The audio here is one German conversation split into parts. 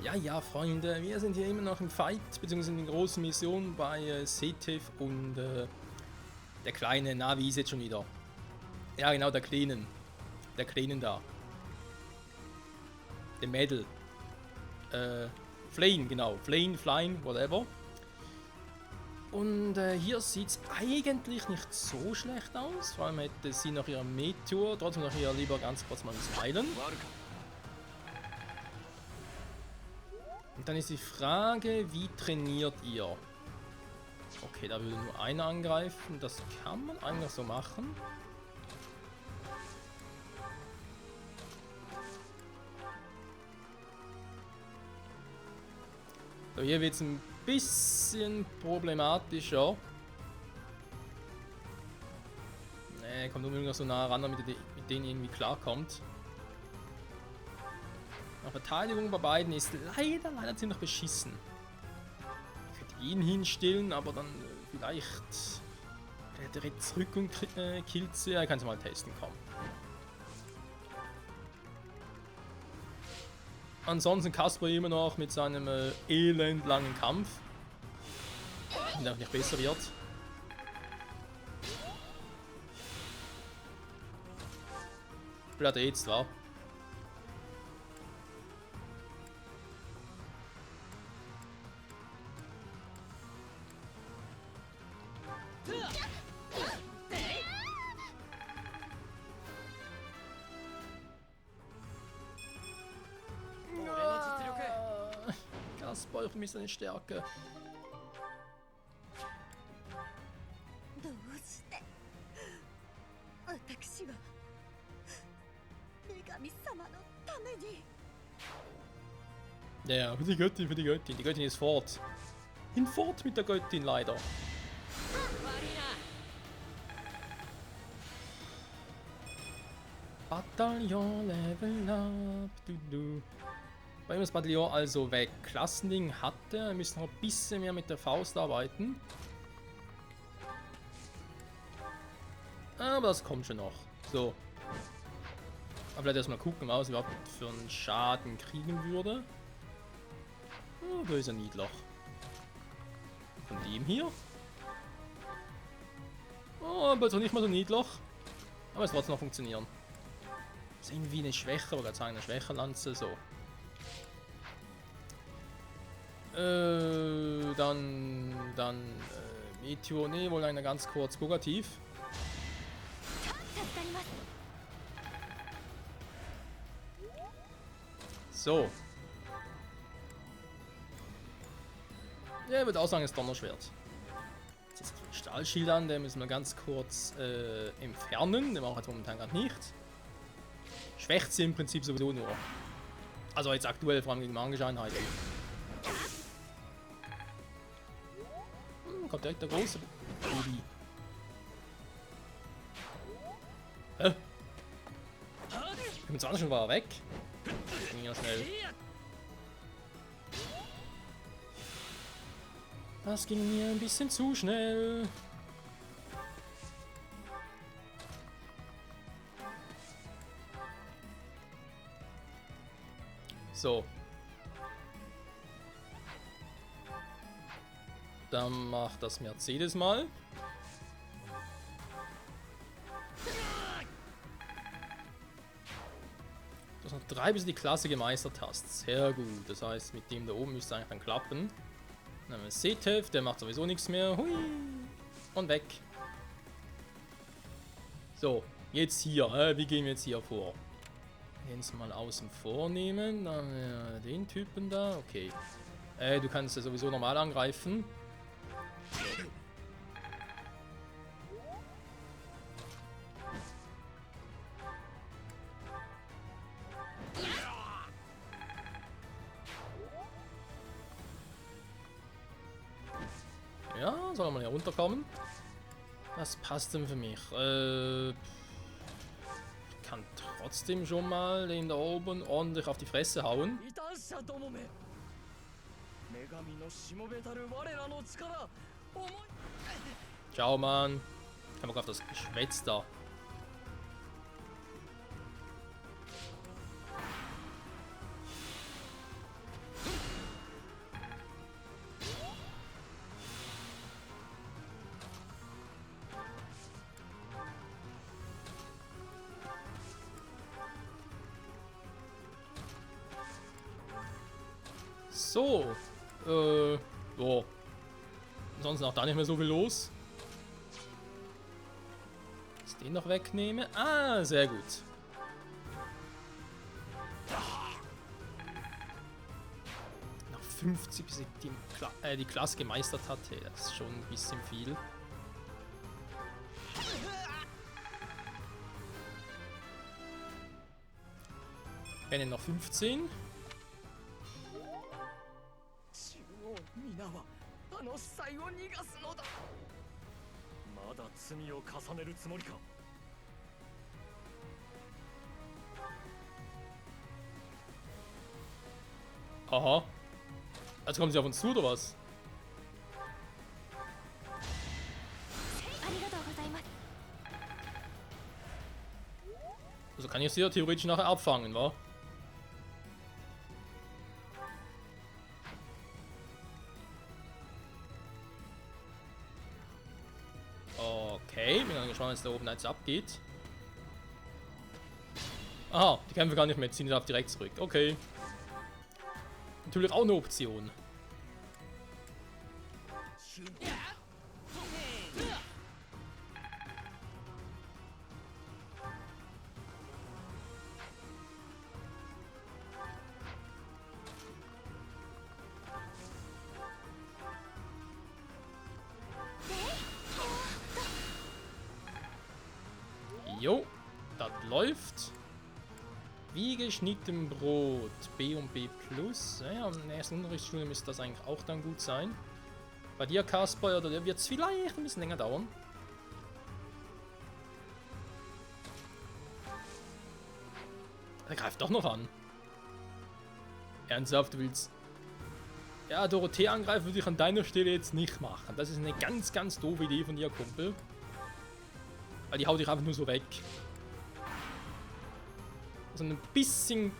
Ja, ja, Freunde, wir sind hier immer noch im Fight, beziehungsweise in den großen Missionen bei Setiv und der kleine, na, wie ist jetzt schon wieder? Ja, genau, der Kleinen. Der Kleinen da. Der Mädel. Flame, genau. Flame, whatever. Und hier sieht es eigentlich nicht so schlecht aus. Vor allem hätte sie nach ihrem Meteor. Trotzdem noch hier lieber ganz kurz mal ein bisschen heilen. Und dann ist die Frage, wie trainiert ihr? Okay, da würde nur einer angreifen. Das kann man eigentlich so machen. So, hier wird es ein bisschen problematischer. Ne, kommt unbedingt noch so nah ran, damit denen irgendwie klarkommt. Die Verteidigung bei beiden ist leider ziemlich beschissen. Ich könnte ihn hinstellen, aber dann vielleicht der direkt zurück und killt sie. Ja, ich kann es mal testen, komm. Ansonsten Kasper immer noch mit seinem elendlangen Kampf. Der auch nicht besser wird. Blöd jetzt, wa? Kasper, ich vermisse seine Stärke. どうして私は女神様のために Ja, für die Göttin, für die Göttin. Die Göttin ist fort. Hinfort mit der Göttin, leider. Bataillon Level Up. Bei ihm das Bataillon also weg. Klassending hatte. Wir müssen noch ein bisschen mehr mit der Faust arbeiten. Aber das kommt schon noch. So. Aber vielleicht erstmal gucken, was überhaupt für einen Schaden kriegen würde. Oh, böser Niedloch. Von dem hier. Oh, aber doch nicht mal so ein Niedloch. Aber es wird noch funktionieren. Das ist irgendwie eine Schwäche, aber gerade sagen, eine Schwächerlanze, so. Meteor, ne, wohl einer ganz kurz Kogativ. So. Ja, wird auch sagen, das Donnerschwert. Jetzt ist das Stahlschild an, den müssen wir ganz kurz entfernen. Den machen wir jetzt momentan gerade nicht. Schwächt sie im Prinzip sowieso nur. Also jetzt aktuell vor allem gegen Mangelscheinheit. Kommt direkt der große Baby. Hä? 25 schon war er weg. Ging ja schnell. Das ging mir ein bisschen zu schnell. So. Dann macht das Mercedes mal. Du hast noch 3, bis du die Klasse gemeistert hast. Sehr gut. Das heißt, mit dem da oben müsste eigentlich dann klappen. Dann haben wir Setiv, der macht sowieso nichts mehr. Hui. Und weg. So, jetzt hier. Wie gehen wir jetzt hier vor? Den mal außen vor nehmen. Dann den Typen da. Okay. Du kannst ja sowieso normal angreifen. Ja, soll er mal hier runterkommen. Das passt denn für mich. Ich kann trotzdem schon mal den da oben ordentlich auf die Fresse hauen. Ciao, Mann. Ich hab Bock auf das Geschwätz da. So. Boah. Ansonsten auch da nicht mehr so viel los. Jetzt den noch wegnehme. Ah, sehr gut. Noch 50, bis ich die Klasse gemeistert hatte. Das ist schon ein bisschen viel. Wenn noch 15. 皆はあの司祭を逃がすのだ。まだ罪を重ねるつもりか。Aha. Also kommen sie auf uns zu oder was? Also kann ich sie ja theoretisch nachher abfangen, wa? Okay, bin dann gespannt, was da oben jetzt abgeht. Aha, die kämpfen gar nicht mehr, ziehen ab direkt zurück. Okay. Natürlich auch eine Option. Jo, das läuft. Wie geschnitten Brot. B und B+. Naja, in der ersten Unterrichtsstunde müsste das eigentlich auch dann gut sein. Bei dir, Kasper, oder wird es vielleicht ein bisschen länger dauern. Er greift doch noch an. Ernsthaft, du willst... Ja, Dorothee angreifen würde ich an deiner Stelle jetzt nicht machen. Das ist eine ganz, ganz doofe Idee von dir, Kumpel. Weil die haut dich einfach nur so weg. Also ein bisschen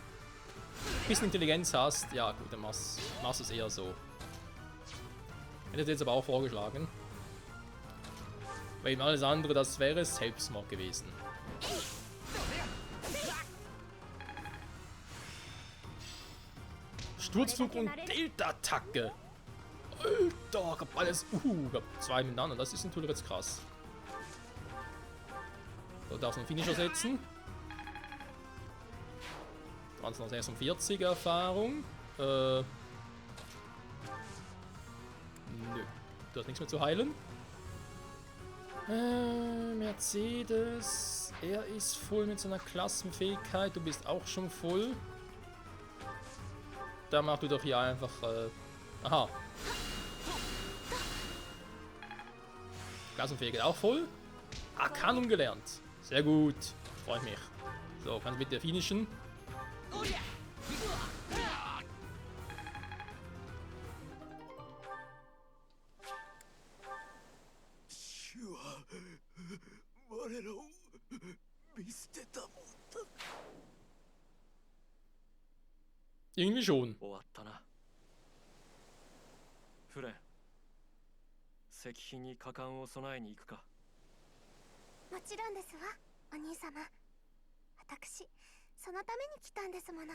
Intelligenz hast, ja gut, dann machst du es eher so. Hätte ich jetzt aber auch vorgeschlagen. Weil alles andere, das wäre Selbstmord gewesen. Sturzflug und Delta-Attacke. Alter, gab alles. Gab 2 miteinander. Das ist natürlich jetzt krass. So, darfst du einen Finisher setzen. 1946 Erfahrung. Nö. Du hast nichts mehr zu heilen. Mercedes. Er ist voll mit seiner Klassenfähigkeit. Du bist auch schon voll. Da machst du doch hier einfach. Aha. Klassenfähigkeit auch voll. Arkanum gelernt. Sehr gut. Freut mich. So, kannst bitte finishen. Irgendwie schon. 終わったな。フレン、石碑に果敢を備えに行くか。もちろんですわ、お兄様。私、そのために来たんですもの。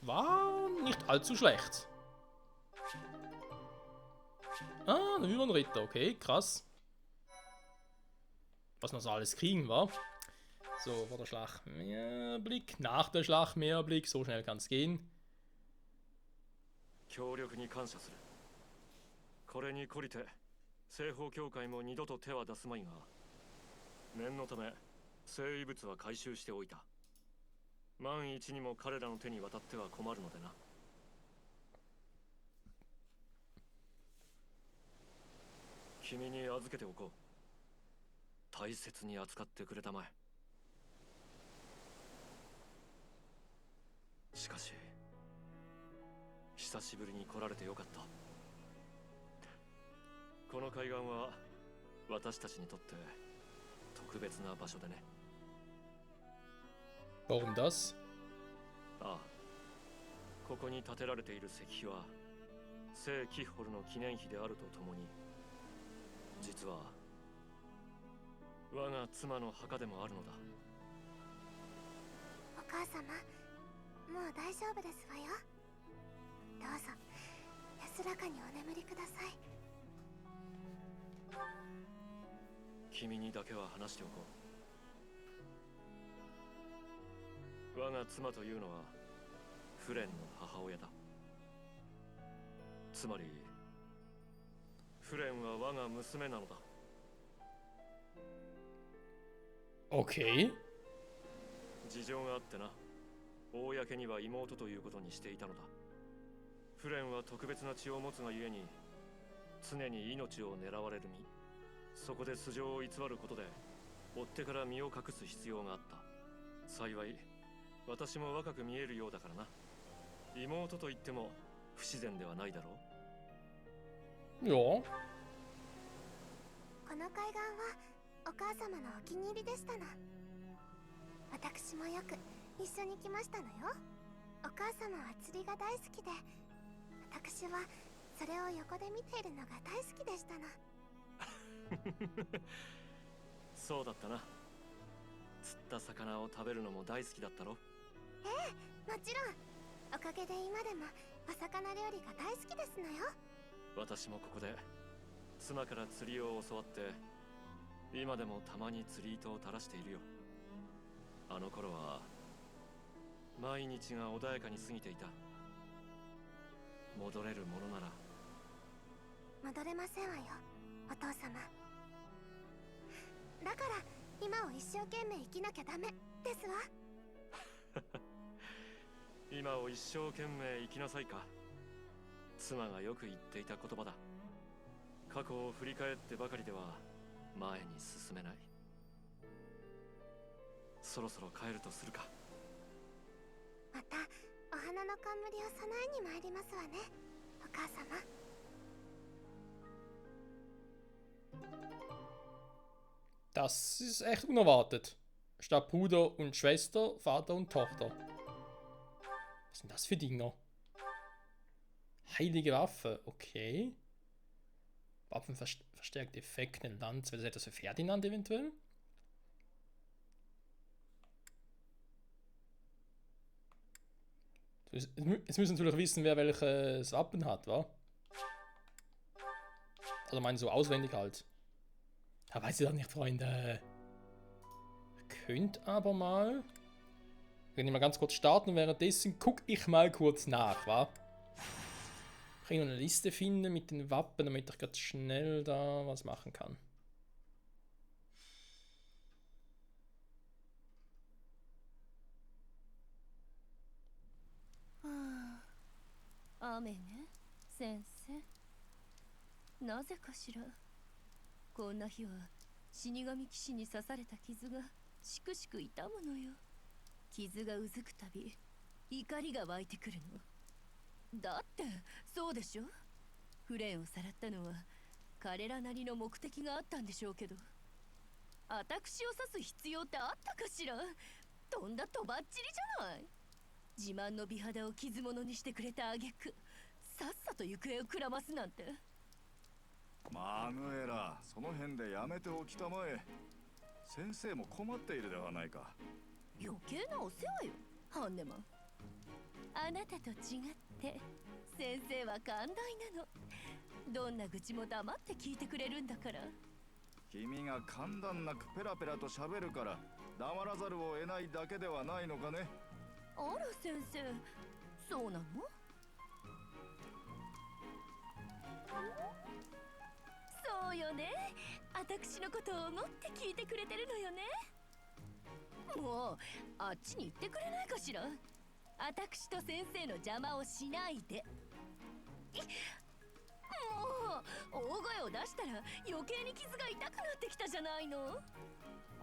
War nicht allzu schlecht. Ah, ein Übernritter, okay, krass. Was wir so alles kriegen, war. So, vor der Schlacht Mehrblick, nach der Schlacht Mehrblick, so schnell kann es gehen. 協力に感謝する。これに懲りて、西方教会も二度と手は出すまいが、念のため、聖遺物は回収しておいた。万一にも彼らの手に渡っては困るのでな。君に預けておこう。大切に扱ってくれたまえ。しかし、久しぶりに来られてよかった。この海岸は私たちにとって特別な場所でね。Warum das? ああ、ここに建てられている石碑は聖キッホルの記念碑であるとともに、実は我が妻の墓でもあるのだ。母様、もう大丈夫ですわよ。どうぞ安らかにお眠りください。君にだけは話しておこう。我が妻というのはフレンの母親だ。つまりフレンは我が娘なのだ。Okay. 事情があってな、公には妹ということにしていたのだ。フレンは特別な血を持つがゆえに常に命を狙われる身。そこで素性を偽ることで追ってから身を隠す必要があった。幸い私も若く見えるようだからな。妹と言っても不自然ではないだろう。Ja. この海岸はお母様のお気に入りでしたな。私もよく一緒に来ましたのよ。お母様は釣りが大好きで、私はそれを横で見ているのが大好きでしたな。そうだったな。釣った魚を食べるのも大好きだったろ。ええ、もちろん。おかげで今でもお魚料理が大好きですのよ。私もここで妻から釣りを教わって、今でもたまに釣り糸を垂らしているよ。あの頃は毎日が穏やかに過ぎていた。戻れるものなら。戻れませんわよ、お父様。だから今を一生懸命生きなきゃダメですわ。今を一生懸命生きなさいか。妻がよく言っていた言葉だ。過去を振り返ってばかりでは前に進めない。そろそろ帰るとするか。またお花の冠を備えに参りますわね、お母様。Das ist echt unerwartet. Statt Bruder und Schwester, Vater und Tochter. Was sind das für Dinger? Heilige Waffe, okay. Waffenverstärkte Effekte, eine Lanze. Wäre das etwas für Ferdinand eventuell? Jetzt müssen wir natürlich wissen, wer welches Wappen hat, wa? Also meine so auswendig halt. Da weiß ich doch nicht, Freunde. Könnt aber mal. Wir können mal ganz kurz starten. Währenddessen gucke ich mal kurz nach, wa? Ich kann noch eine Liste finden mit den Wappen, damit ich ganz schnell da was machen kann. Ameね、先生。なぜかしら。こんな日は死神騎士に刺された傷がしくしく痛むのよ。傷がうずくたび怒りが湧いてくるの。だってそうでしょ。フレンをさらったのは彼らなりの目的があったんでしょうけど、私を刺す必要ってあったかしら。とんだとばっちりじゃない。自慢の美肌を傷物にしてくれた挙句、さっさと行方をくらますなんて。マヌエラ、その辺でやめておきたまえ。先生も困っているではないか。余計なお世話よ、ハンネマン。あなたと違って先生は寛大なの。どんな愚痴も黙って聞いてくれるんだから。君が簡単なくペラペラと喋るから黙らざるを得ないだけではないのかね。あら先生、そうなの？そうよね。私のことを思って聞いてくれてるのよね。もうあっちに行ってくれないかしら。私と先生の邪魔をしないで。もう大声を出したら余計に傷が痛くなってきたじゃないの。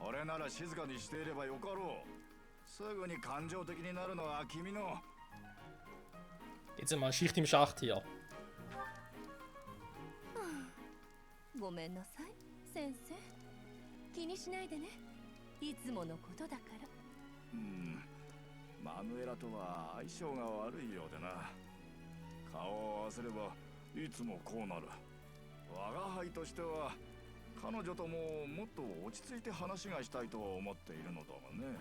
俺なら静かにしていればよかろう。すぐに感情的になるのは君の。Jetzt mal Schicht im Schacht hier. ごめんなさい、先生。気にしないでね。いつものことだから。マヌエラとは相性が悪いようでな。顔を合わせればいつもこうなる。我が輩としては彼女とももっと落ち着いて話がしたいと思っているのだがね。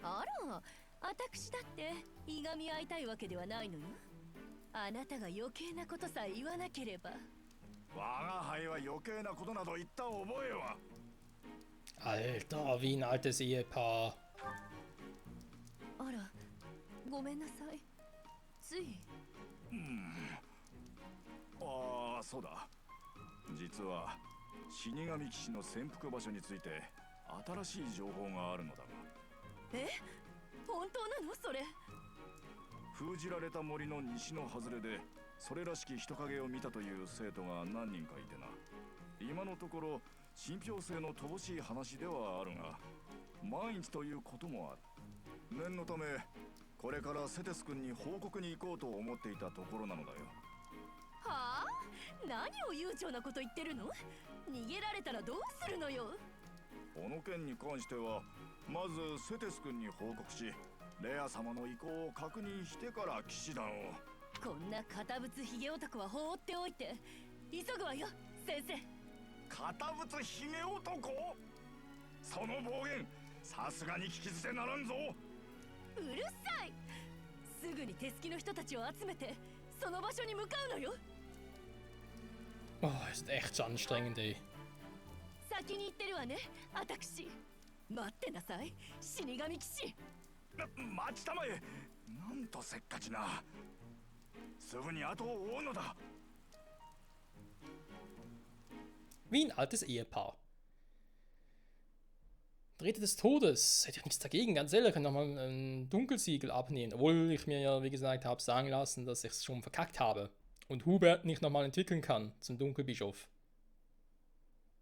あら、私だっていがみ合いたいわけではないのよ。あなたが余計なことさえ言わなければ。我が輩は余計なことなど言った覚えは。Alter, wie ein altes Ehepaar. あら、ごめんなさい。つい。ああ、そうだ。実は死神騎士の潜伏場所について新しい情報があるのだが。え、本当なのそれ？封じられた森の西の外れでそれらしき人影を見たという生徒が何人かいてな。今のところ信憑性の乏しい話ではあるが、万一ということもある。念のためこれからセテス君に報告に行こうと思っていたところなのだよ。はあ？何を悠長なこと言ってるの？逃げられたらどうするのよ。この件に関してはまずセテス君に報告し、レア様の意向を確認してから騎士団を。こんな堅物ヒゲ男は放っておいて急ぐわよ、先生。堅物ヒゲ男？その暴言さすがに聞き捨てならんぞ。うるさい。すぐに手すきの人たちを集めてその場所に向かうのよ。 Oh, ist echt anstrengend, ey. 先に行ってるわね、私。待ってなさい、死神騎士。待ちたまえ。なんとせっかちな。すぐに後を追うのだ。 Wie ein altes Ehepaar. Drähte des Todes. Hätte ja nichts dagegen, ganz ehrlich. Kann nochmal ein Dunkelsiegel abnehmen. Obwohl ich mir ja, wie gesagt, habe sagen lassen, dass ich es schon verkackt habe. Und Hubert nicht nochmal entwickeln kann zum Dunkelbischof.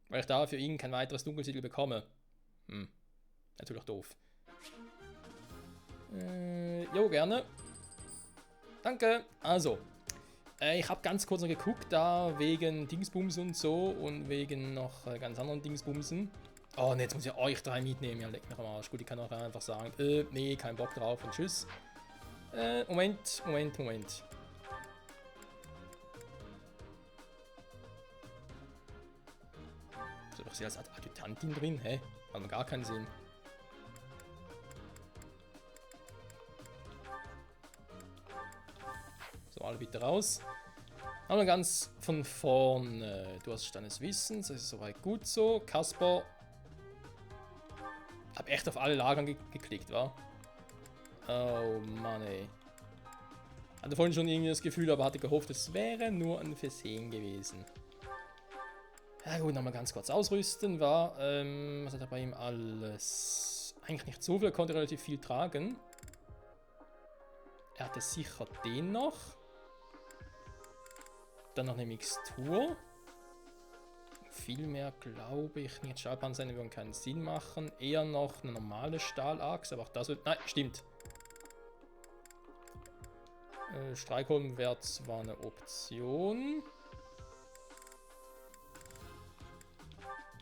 Weil ich da für ihn kein weiteres Dunkelsiegel bekomme. Natürlich doof. Jo, gerne. Danke. Also. Ich habe ganz kurz noch geguckt, da wegen Dingsbums und so und wegen noch ganz anderen Dingsbumsen. Oh, und jetzt muss ich euch drei mitnehmen. Ja, leckt mich am Arsch. Gut, ich kann auch einfach sagen, nee, kein Bock drauf und tschüss. Moment. So, doch sie als Adjutantin drin? Hä? Hat mir gar keinen Sinn. So, alle bitte raus. Aber ganz von vorne. Du hast Stein des Wissens, das ist soweit gut so. Kasper. Hab echt auf alle Lagern geklickt, wa? Oh Mann, ey. Hatte vorhin schon irgendwie das Gefühl, aber hatte gehofft, es wäre nur ein Versehen gewesen. Ja gut, nochmal ganz kurz ausrüsten, war, was hat er bei ihm alles? Eigentlich nicht so viel, er konnte relativ viel tragen. Er hatte sicher den noch. Dann noch eine Mixtur. Viel mehr glaube ich nicht. Stahlpanzer würden keinen Sinn machen. Eher noch eine normale Stahlachse, aber auch das wird... Nein, stimmt. Streichholm wäre zwar eine Option.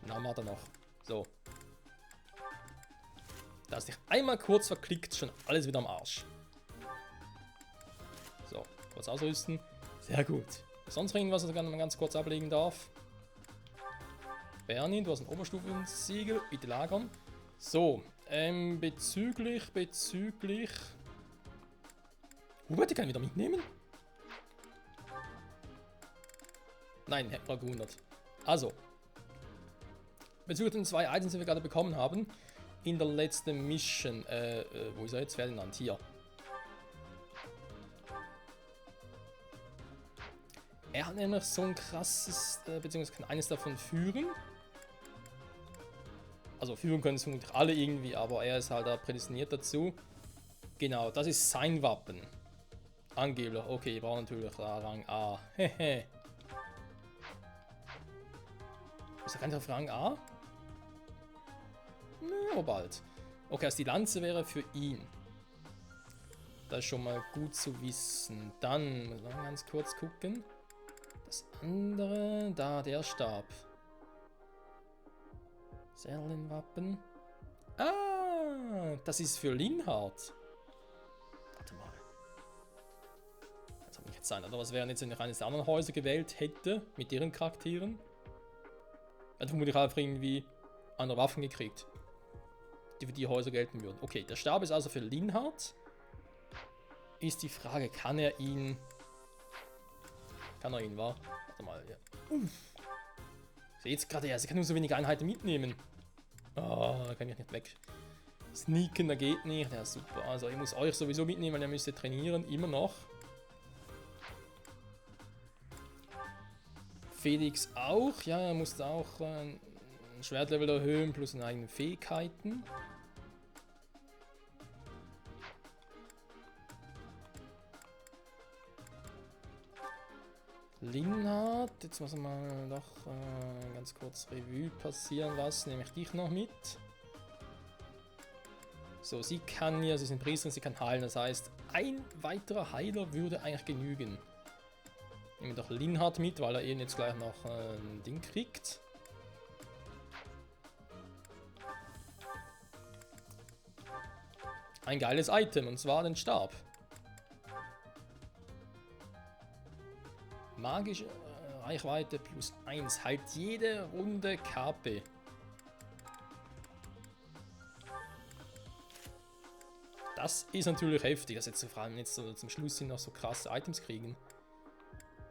Na, hat er noch. So. Da ist dich einmal kurz verklickt, schon alles wieder am Arsch. So, kurz ausrüsten. Sehr gut. Sonst irgendwas, was ich gerne mal ganz kurz ablegen darf? Bernin, du hast ein Oberstufensiegel. Bitte lagern. So, bezüglich... Hubert, die kann ich wieder mitnehmen? Nein, hätte mal gewundert. Also. Bezüglich den 2 Items, die wir gerade bekommen haben. In der letzten Mission. Wo ist er jetzt? Ferdinand, hier. Er hat nämlich so ein krasses, beziehungsweise kann eines davon führen. Also führen können es vermutlich alle irgendwie, aber er ist halt da prädestiniert dazu. Genau, das ist sein Wappen. Angeblich, okay, ich brauche natürlich Rang A. Hehe. Ist er gar nicht auf Rang A? Ja, bald. Okay, also die Lanze wäre für ihn. Das ist schon mal gut zu wissen. Dann muss ich noch ganz kurz gucken. Das andere, da der Stab. Serlin-Wappen. Ah, das ist für Linhard. Warte mal. Das soll nicht sein, oder was wäre jetzt, wenn ich eines der anderen Häuser gewählt hätte, mit ihren Charakteren? Dann vermutlich einfach irgendwie andere Waffen gekriegt. die für die Häuser gelten würden. Okay, der Stab ist also für Linhardt. Ist die Frage, kann er ihn, wa? Warte mal, ja. Seht gerade, sie kann nur so wenige Einheiten mitnehmen. Ah, da kann ich nicht weg. Sneaken, da geht nicht. Ja, super. Also, ich muss euch sowieso mitnehmen, weil ihr müsst trainieren, immer noch. Felix auch. Ja, er musste auch ein Schwertlevel erhöhen, plus seine eigenen Fähigkeiten. Linhardt, jetzt muss man mal noch ganz kurz Revue passieren lassen, nehme ich dich noch mit. So, sie kann ja, sie ist eine Priesterin, sie kann heilen, das heißt, ein weiterer Heiler würde eigentlich genügen. Nehmen wir doch Linhardt mit, weil er eben jetzt gleich noch ein Ding kriegt. Ein geiles Item, und zwar den Stab. Magische Reichweite plus 1, halt jede Runde KP. Das ist natürlich heftig, dass jetzt vor allem jetzt so zum Schluss noch so krasse Items kriegen.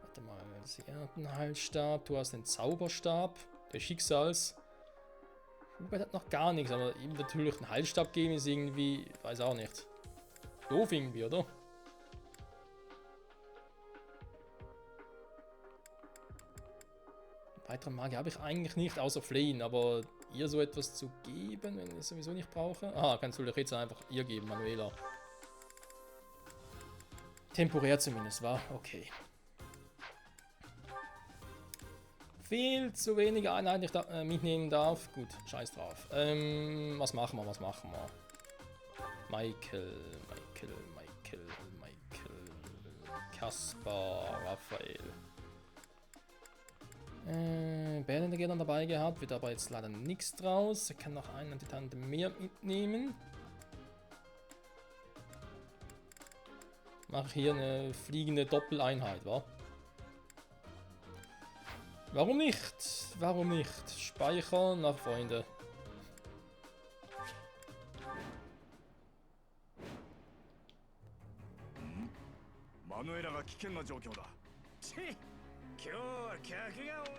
Warte mal, sie hat einen Heilstab, du hast den Zauberstab, der Schicksals. Hubert hat noch gar nichts, aber ihm natürlich einen Heilstab geben ist irgendwie, weiß auch nicht. Doof irgendwie, oder? Weitere Magie habe ich eigentlich nicht, außer Flehen, aber ihr so etwas zu geben, wenn ich es sowieso nicht brauche. Ah, kannst du doch jetzt einfach ihr geben, Manuela. Temporär zumindest, war okay. Viel zu wenige Einheiten, die ich mitnehmen darf. Gut, scheiß drauf. Was machen wir, Michael. Kaspar, Raphael. Bernhard dann dabei gehabt, wird aber jetzt leider nichts draus. Er kann noch einen Titan mehr mitnehmen. Mache hier eine fliegende Doppeleinheit, wa? Warum nicht? Warum nicht? Speichern nach Freunde. Manuela が危険な状況だ。今日は客が多い。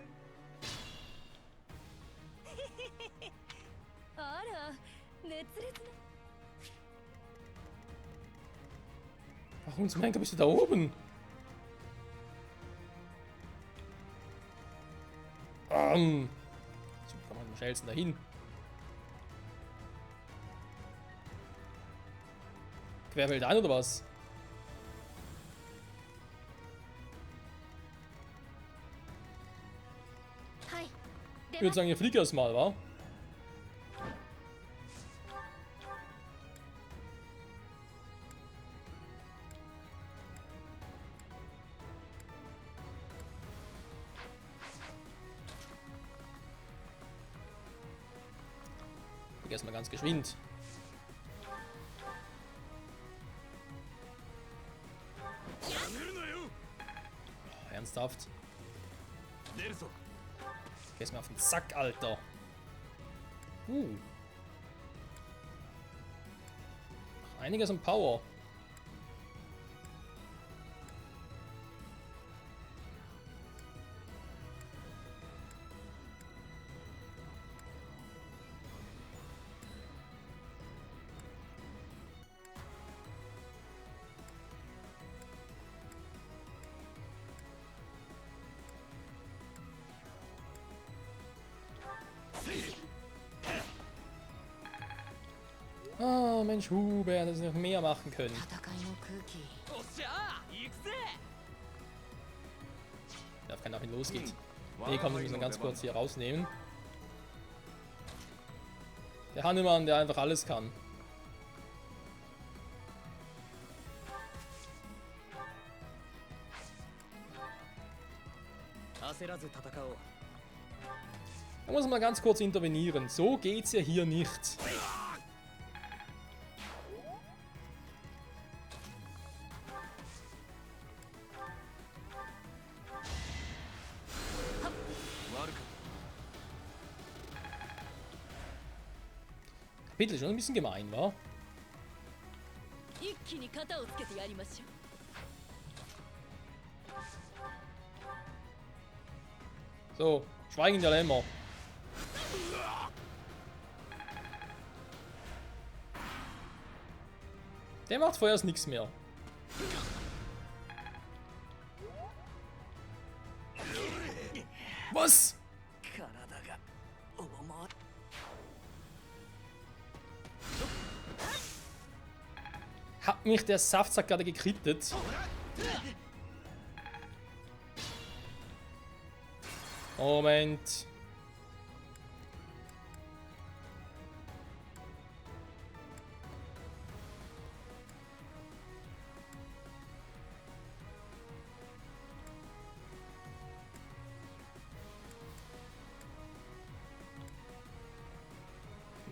あら、熱烈な。 Warum zum Henker bist du da oben? So kann man am schnellsten dahin. Querfeld ein oder was? Ich würde sagen, ihr fliegt erst mal, wa? Ich erstmal ganz geschwind. Oh, ernsthaft? Gehst mir auf den Sack, Alter. Einiges an Power. Ah, Mensch, Hubert, dass sie noch mehr machen können. Ich darf keiner, wenn losgeht. Nee, komm, wir müssen ganz kurz hier rausnehmen. Der Hannemann, der einfach alles kann. Da muss man ganz kurz intervenieren. So geht's ja hier nicht. Kapitel ist schon ein bisschen gemein, wa? 一気に肩をつけてやりましょう。 So, Schweigen der Lämmer. Der macht vorerst nichts mehr. Was? 体が重い。 Hat mich der Saftsack gerade gekrittet? Moment.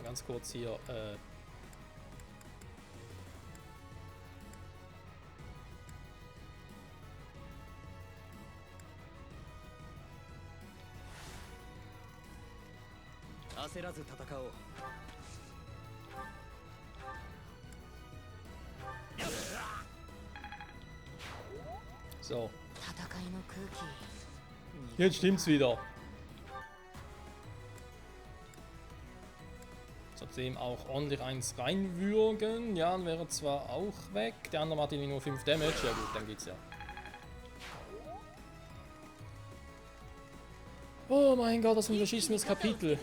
Ganz kurz hier. 焦らず戦おう。 So, 戦いの空気。 jetzt stimmt's wieder. Trotzdem auch ordentlich eins reinwürgen. Jan wäre zwar auch weg. Der andere macht irgendwie nur 5 Damage. Ja gut, dann geht's ja. Oh mein Gott, das ist ein überschissenes Kapitel.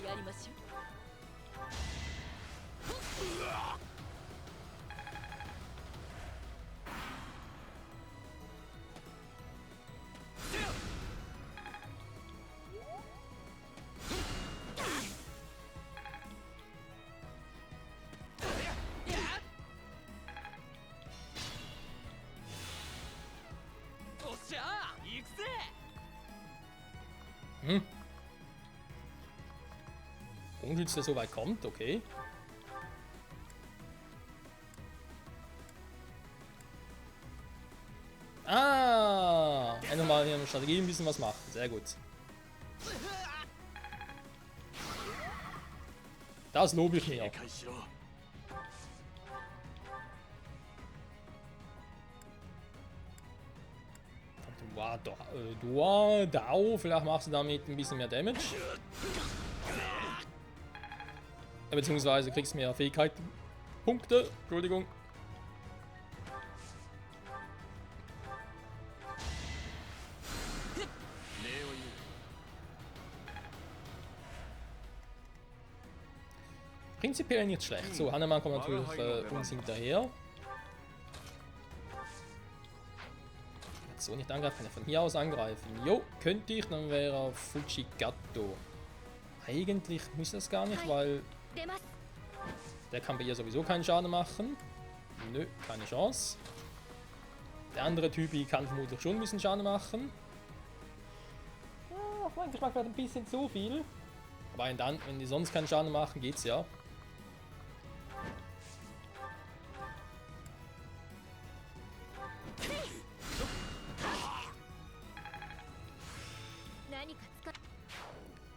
Hm. Unglück, dass der so weit kommt, okay. Ah! Einfach mal hier eine Strategie ein bisschen was machen. Sehr gut. Das lobe ich mir. Dao, vielleicht machst du damit ein bisschen mehr Damage. Beziehungsweise kriegst du mehr Fähigkeiten. Punkte, Entschuldigung. Prinzipiell nicht schlecht. So, Hannemann kommt natürlich uns hinterher. So, nicht angreifen, kann er von hier aus angreifen. Jo, könnte ich, dann wäre er Fujigato. Eigentlich muss das gar nicht, weil der kann bei ihr sowieso keinen Schaden machen. Nö, keine Chance. Der andere Typi kann vermutlich schon ein bisschen Schaden machen. Ja, auf meinen Geschmack wird ein bisschen zu viel. Aber dann, wenn die sonst keinen Schaden machen, geht's ja.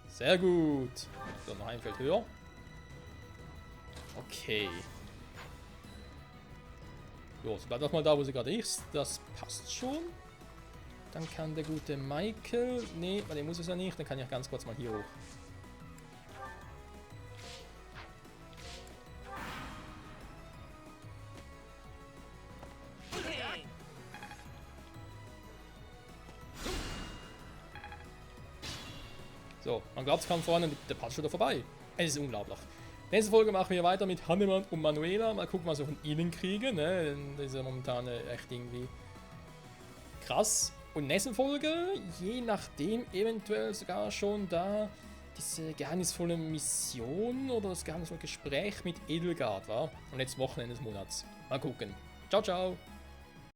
Sehr gut. So, noch ein Feld höher. Okay. Jo, sie bleibt auch mal da, wo sie gerade ist. Das passt schon. Dann kann der gute Michael... Nee, bei dem muss es ja nicht. Dann kann ich ganz kurz mal hier hoch. So, man glaubt es kaum vorne, der passt schon da vorbei. Es ist unglaublich. Nächste Folge machen wir weiter mit Hannemann und Manuela. Mal gucken, was wir von ihnen kriegen. Ne? Das ist ja momentan echt irgendwie krass. Und nächste Folge, je nachdem, eventuell sogar schon da diese geheimnisvolle Mission oder das geheimnisvolle Gespräch mit Edelgard war. Und letztes Wochenende des Monats. Mal gucken. Ciao, ciao.